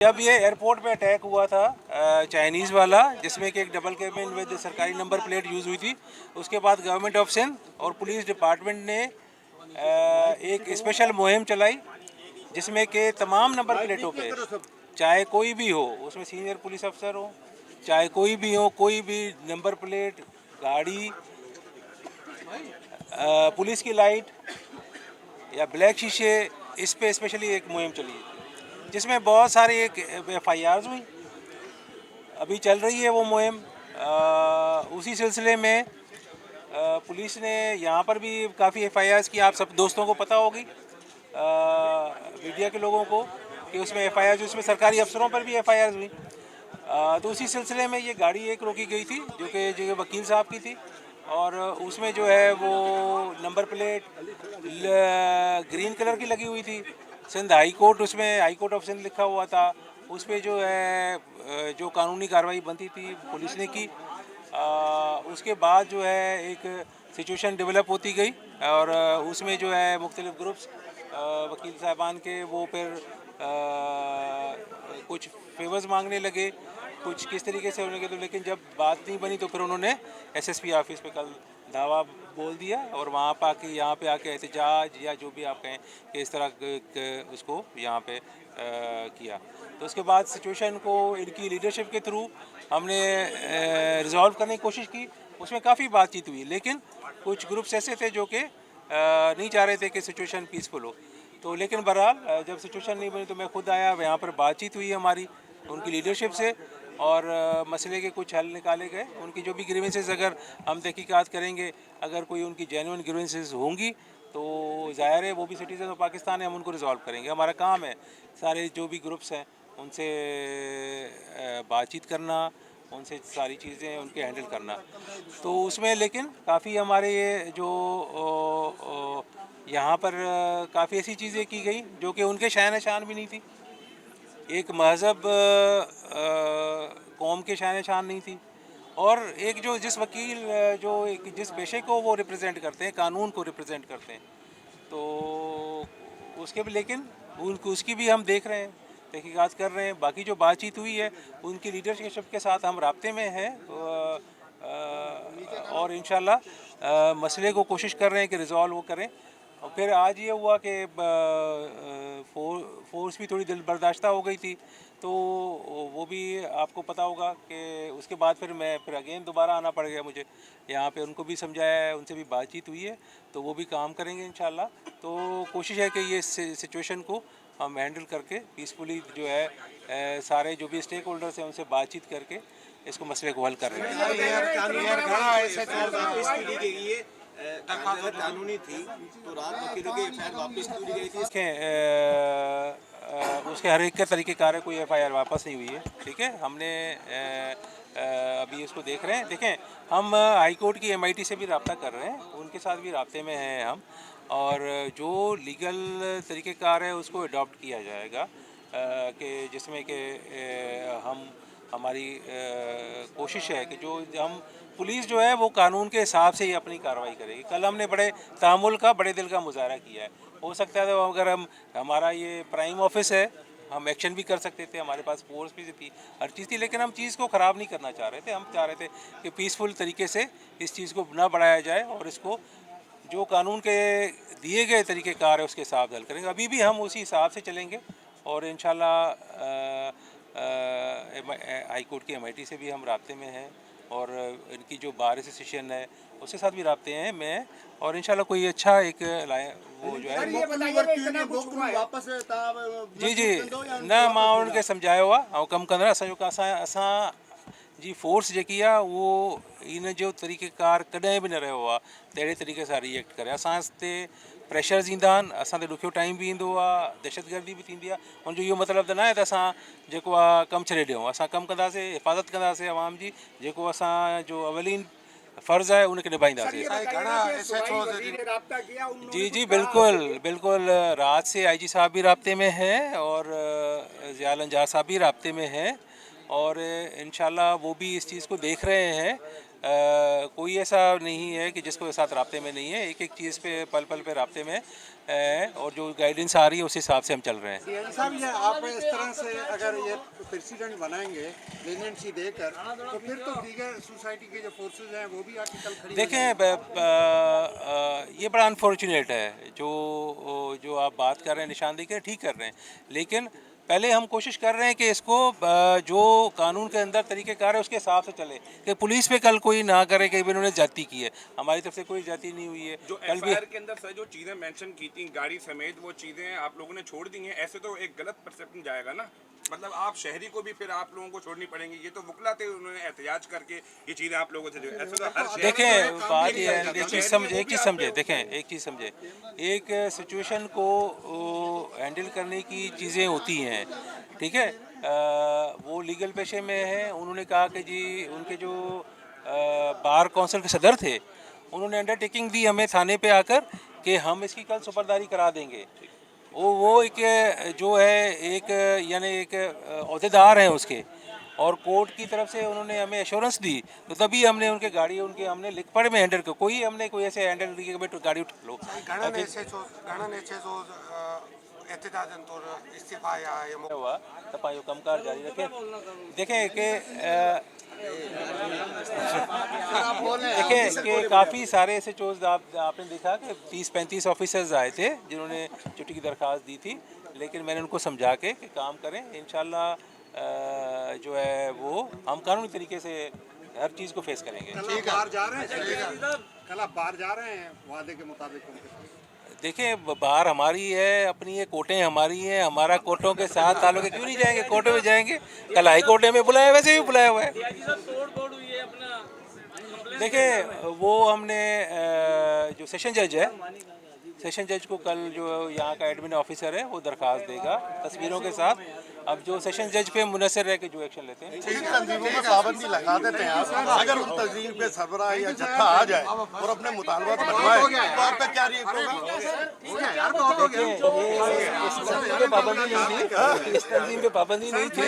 जब ये एयरपोर्ट पे अटैक हुआ था चाइनीज़ वाला, जिसमें कि एक डबल केबिन विद सरकारी नंबर प्लेट यूज़ हुई थी, उसके बाद गवर्नमेंट ऑफ सिंध और पुलिस डिपार्टमेंट ने एक स्पेशल मुहिम चलाई, जिसमें कि तमाम नंबर प्लेटों पे, चाहे कोई भी हो, उसमें सीनियर पुलिस अफसर हो, चाहे कोई भी हो, कोई भी नंबर प्लेट, गाड़ी, पुलिस की लाइट या ब्लैक शीशे, इस पे स्पेशली एक मुहिम चली, जिसमें बहुत सारी एक FIRs हुई। अभी चल रही है वो मुहिम। उसी सिलसिले में पुलिस ने यहाँ पर भी काफ़ी FIRs की, आप सब दोस्तों को पता होगी, मीडिया के लोगों को, कि उसमें FIRs, उसमें सरकारी अफसरों पर भी FIRs हुई। तो उसी सिलसिले में ये गाड़ी एक रोकी गई थी, जो वकील साहब की थी, और उसमें जो है वो नंबर प्लेट ग्रीन कलर की लगी हुई थी। सिंध हाई कोर्ट, उसमें हाई कोर्ट ऑफ सिंध लिखा हुआ था। उस पर जो है जो कानूनी कार्रवाई बनती थी पुलिस ने की। उसके बाद जो है एक सिचुएशन डेवलप होती गई, और उसमें जो है मुख्तलिफ ग्रुप्स वकील साहबान के वो फिर कुछ फेवर्स मांगने लगे, कुछ किस तरीके से होने लगे। तो लेकिन जब बात नहीं बनी तो फिर उन्होंने SSP ऑफिस पे कल दावा बोल दिया, और वहाँ पर आके, यहाँ पे आके एहतजाज या जो भी आप कहें कि इस तरह उसको यहाँ पे किया। तो उसके बाद सिचुएशन को इनकी लीडरशिप के थ्रू हमने रिजॉल्व करने की कोशिश की। उसमें काफ़ी बातचीत हुई, लेकिन कुछ ग्रुप्स ऐसे थे जो कि नहीं चाह रहे थे कि सिचुएशन पीसफुल हो। तो लेकिन बहरहाल जब सिचुएशन नहीं बनी तो मैं खुद आया, यहाँ पर बातचीत हुई हमारी उनकी लीडरशिप से, और मसले के कुछ हल निकाले गए। उनकी जो भी ग्रीवेंसेस, अगर हम तहकीकात करेंगे, अगर कोई उनकी जेन्युइन ग्रीवेंसेस होंगी तो ज़ाहिर है वो भी सिटीज़न ऑफ पाकिस्तान है, हम उनको रिजॉल्व करेंगे। हमारा काम है सारे जो भी ग्रुप्स हैं उनसे बातचीत करना, उनसे सारी चीज़ें उनके हैंडल करना। तो उसमें लेकिन काफ़ी हमारे ये जो यहाँ पर काफ़ी ऐसी चीज़ें की गई जो कि उनके शान शान भी नहीं थी। एक महज़ब कौम के शान शान नहीं थी, और एक जो जिस वकील जो एक जिस पेशे को वो रिप्रेजेंट करते हैं, कानून को रिप्रेजेंट करते हैं, तो उसके भी, लेकिन उनको उसकी भी हम देख रहे हैं, तहकीकात कर रहे हैं। बाकी जो बातचीत हुई है उनकी लीडरशिप के साथ हम राब्ते में हैं, और इंशाल्लाह मसले को कोशिश कर रहे हैं कि रिज़ॉल्व वो करें। और फिर आज ये हुआ कि फोर्स भी थोड़ी दिल बर्दाश्ता हो गई थी, तो वो भी आपको पता होगा कि उसके बाद फिर अगेन दोबारा आना पड़ गया मुझे यहाँ पे। उनको भी समझाया है, उनसे भी बातचीत हुई है, तो वो भी काम करेंगे इंशाल्लाह। तो कोशिश है कि ये सिचुएशन को हम हैंडल करके पीसफुली जो है सारे जो भी स्टेक होल्डर्स हैं उनसे बातचीत करके इसको मसले को हल कर रहे हैं। कानूनी थी तो रात वकीलों की FIR वापस क्यों ली गई थी? उसके हर एक के तरीक़ेकार है, कोई FIR वापस नहीं हुई है। ठीक है, हमने अभी इसको देख रहे हैं। देखें, हम हाई कोर्ट की MIT से भी रब्ता कर रहे हैं, उनके साथ भी राब्ते में हैं हम, और जो लीगल तरीक़ेकार है उसको अडॉप्ट किया जाएगा, कि जिसमें कि हमारी कोशिश है कि जो हम पुलिस जो है वो कानून के हिसाब से ही अपनी कार्रवाई करेगी। कल हमने बड़े तहमुल का, बड़े दिल का मुजाहरा किया है। हो सकता है तो अगर हमारा ये प्राइम ऑफिस है, हम एक्शन भी कर सकते थे, हमारे पास फोर्स भी थी, हर चीज़ थी, लेकिन हम चीज़ को ख़राब नहीं करना चाह रहे थे। हम चाह रहे थे कि पीसफुल तरीके से इस चीज़ को ना बढ़ाया जाए, और इसको जो कानून के दिए गए तरीक़ेकार है उसके हिसाब से हल करेंगे। अभी भी हम उसी हिसाब से चलेंगे, और इंशाल्लाह हाई कोर्ट की MIT से भी हम राब्ते में हैं, और इनकी जो बार एसोसिएशन है उसके साथ भी राब्ते हैं मैं, और इंशाल्लाह कोई अच्छा एक वो जो है जी जी न मां उनके सम्झायो आहे, ऐं कमु कंदड़ असां जी फोर्स जेकी आहे उहो इन जो तरीक़ेकार कॾहिं बि न रहियो आहे त अहिड़े तरीक़े सां रिएक्ट करे। असां ते प्रेशर्स ईंदा आहिनि, असां ते ॾुखियो टाइम बि ईंदो आहे, दहशतगर्दी बि थींदी आहे। उनजो इहो मतिलबु त न आहे त असां जेको आहे कमु छॾे ॾियूं। असां कमु कंदासीं, हिफ़ाज़त कंदासीं आवाम जी, जेको असांजो अवलीन फ़र्ज़ु आहे उनखे निभाईंदासीं। जी जी बिल्कुलु बिल्कुलु, रात से IG साहब भी राब्ते में हैं, और ज़ियाल अंजार साहब भी राब्ते में हैं, और इंशाल्लाह वो भी इस चीज़ को देख रहे हैं। कोई ऐसा नहीं है कि जिसको साथ राब्ते में नहीं है, एक एक चीज़ पे पल पल पे राब्ते में है, और जो गाइडेंस आ रही है उस हिसाब से हम चल रहे हैं। सीआईडी साहब, ये आप इस तरह से अगर ये प्रेसिडेंट बनाएंगे लीनियंसी देकर, तो फिर तो दीगर सोसाइटी के जो फोर्सेज हैं वो भी आके कल खड़ी हो देखें, ये बड़ा अनफॉर्चुनेट है जो आप बात कर रहे हैं, निशानदेही के ठीक कर रहे हैं, लेकिन पहले हम कोशिश कर रहे हैं कि इसको जो कानून के अंदर तरीक़ेकार है उसके हिसाब से चले, कि पुलिस पे कल कोई ना करे कि इन्होंने जाति की है। हमारी तरफ से कोई जाति नहीं हुई है। जो एफआईआर के अंदर सर जो चीज़ें मेंशन की थी गाड़ी समेत, वो चीज़ें आप लोगों ने छोड़ दी हैं, ऐसे तो एक गलत परसेप्शन जाएगा ना। मतलब आप शहरी को भी फिर आप लोगों को छोड़नी पड़ेंगी। ये तो वकला थे, उन्होंने एहतजाज करके ये चीज़ें आप लोगों से ऐसे तो हर शहरी देखें, बात ये है, एक चीज़ समझे, देखें एक चीज़ समझे, एक सिचुएशन को हैंडल करने की चीज़ें होती हैं, ठीक है। वो लीगल पेशे में है। उन्होंने कहा कि जी उनके जो बार काउंसिल के सदर थे, उन्होंने अंडरटेकिंग दी हमें थाने पे आकर कि हम इसकी कल सुपरदारी करा देंगे। वो एक जो है एक यानी एक अहदेदार हैं उसके, और कोर्ट की तरफ से उन्होंने हमें एश्योरेंस दी, तो तभी हमने उनके गाड़ी उनके हमने लिख पढ़ में हैंडल कर, कोई हमने कोई ऐसे हैंडल नहीं किया कि गाड़ी उठा लो। हुआ तपायो कमकार जारी रखें। देखें कि काफ़ी सारे ऐसे चोज आपने देखा कि 30-35 ऑफिसर्स आए थे जिन्होंने छुट्टी की दरख्वास्त दी थी, लेकिन मैंने उनको समझा के कि काम करें, इंशाल्लाह जो है वो हम कानूनी तरीके से हर चीज़ को फेस करेंगे। कल आप बाहर जा रहे हैं वादे के मुताबिक? देखें, बाहर हमारी है अपनी, ये कोर्टें हमारी हैं, हमारा कोर्टों के साथ ताल्लुक है, क्यों नहीं जाएंगे, कोर्टों में जाएंगे। कल हाई कोर्ट में बुलाया, वैसे भी बुलाया हुआ है। देखें, वो हमने जो सेशन जज है, सेशन जज को कल जो यहाँ का एडमिन ऑफिसर है वो दरख्वास्त देगा तस्वीरों के साथ। अब जो सेशन जज पे मुनसर रह के जो एक्शन लेते हैं। तंजीमों में पाबंदी लगा देते हैं आप, अगर उन तंजीम पे सरबराह या जत्था आ जाए और अपने मुतालबात बनवाए तो आपका क्या रिएक्ट होगा? इस तंजीम पे पाबंदी नहीं थी,